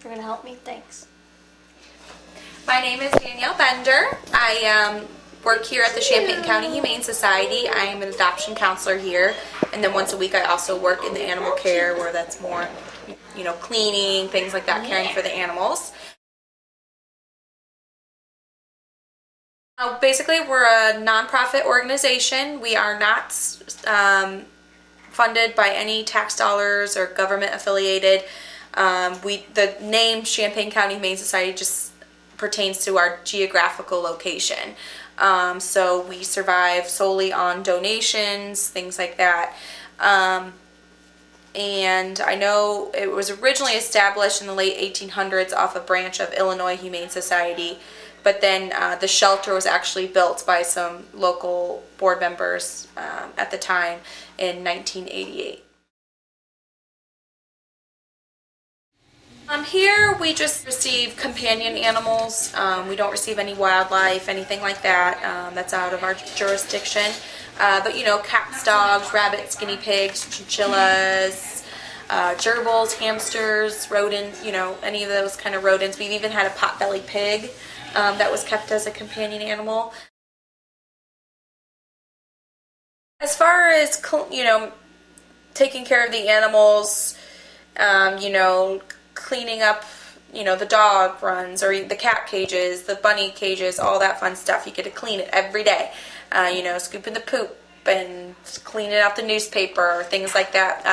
You're gonna help me? Thanks. My name is Danielle Bender. I work here at the Champaign County Humane Society. I am an adoption counselor here, and then once a week I also work in the animal care, where that's more, cleaning, things like that, caring for the animals. Basically, we're a nonprofit organization. We are not funded by any tax dollars or government affiliated. The name Champaign County Humane Society just pertains to our geographical location. So we survive solely on donations, things like that. And I know it was originally established in the late 1800s off a branch of Illinois Humane Society, but then the shelter was actually built by some local board members at the time in 1988. Here we just receive companion animals. We don't receive any wildlife, anything like that. That's out of our jurisdiction. But cats, dogs, rabbits, guinea pigs, chinchillas, gerbils, hamsters, rodents, any of those kind of rodents. We've even had a pot-bellied pig that was kept as a companion animal. As far as, taking care of the animals, cleaning up, the dog runs or the cat cages, the bunny cages, all that fun stuff. You get to clean it every day. Scooping the poop and cleaning out the newspaper, things like that.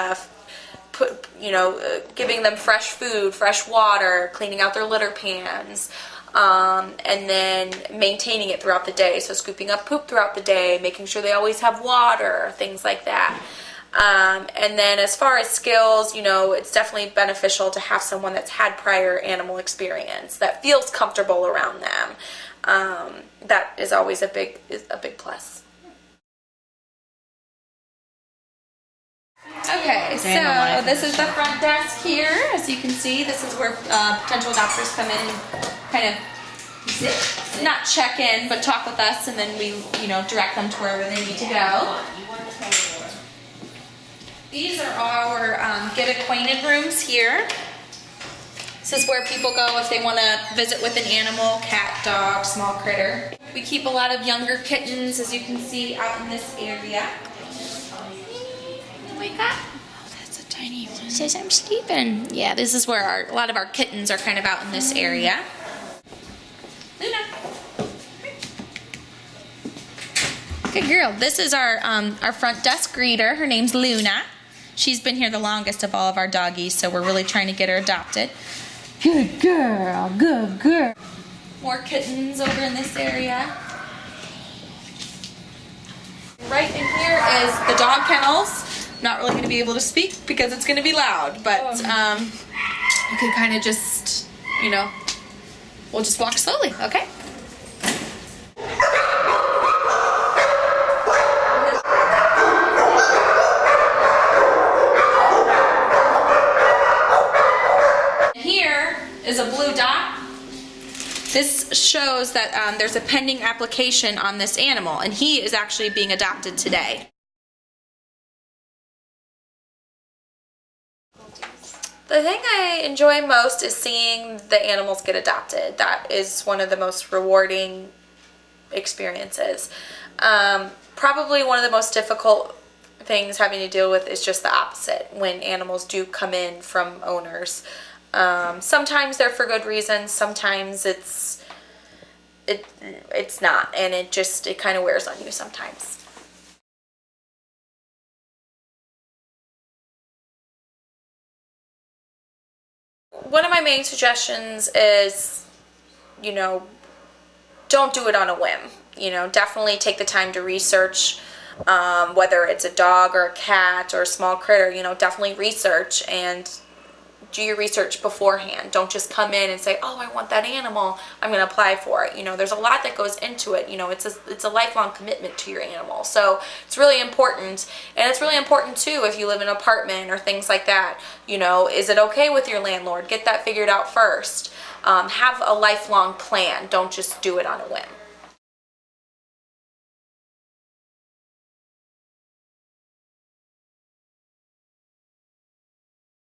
Giving them fresh food, fresh water, cleaning out their litter pans, and then maintaining it throughout the day. So scooping up poop throughout the day, making sure they always have water, things like that. And then as far as skills, it's definitely beneficial to have someone that's had prior animal experience that feels comfortable around them. That is always a big plus. Okay, so this is the front desk here. As you can see, this is where potential adopters come in and kind of sit, not check in, but talk with us, and then we, direct them to wherever they need to go. These are our get acquainted rooms here. This is where people go if they want to visit with an animal, cat, dog, small critter. We keep a lot of younger kittens, as you can see, out in this area. Wake up. Oh, that's a tiny one. She says, I'm sleeping. Yeah, this is where a lot of our kittens are kind of out in this area. Luna. Good girl. This is our front desk greeter. Her name's Luna. She's been here the longest of all of our doggies, so we're really trying to get her adopted. Good girl, good girl. More kittens over in this area. Right in here is the dog kennels. Not really going to be able to speak because it's going to be loud, but you can kind of just, we'll just walk slowly, okay? Is a blue dot. This shows that there's a pending application on this animal, and he is actually being adopted today. The thing I enjoy most is seeing the animals get adopted. That is one of the most rewarding experiences. Probably one of the most difficult things having to deal with is just the opposite, when animals do come in from owners. Sometimes they're for good reasons, sometimes it's not, and it kind of wears on you sometimes. One of my main suggestions is, don't do it on a whim. Definitely take the time to research, whether it's a dog or a cat or a small critter, definitely research and do your research beforehand. Don't just come in and say, oh, I want that animal, I'm going to apply for it. There's a lot that goes into it. It's a lifelong commitment to your animal. So it's really important. And it's really important too if you live in an apartment or things like that. Is it okay with your landlord? Get that figured out first. Have a lifelong plan. Don't just do it on a whim.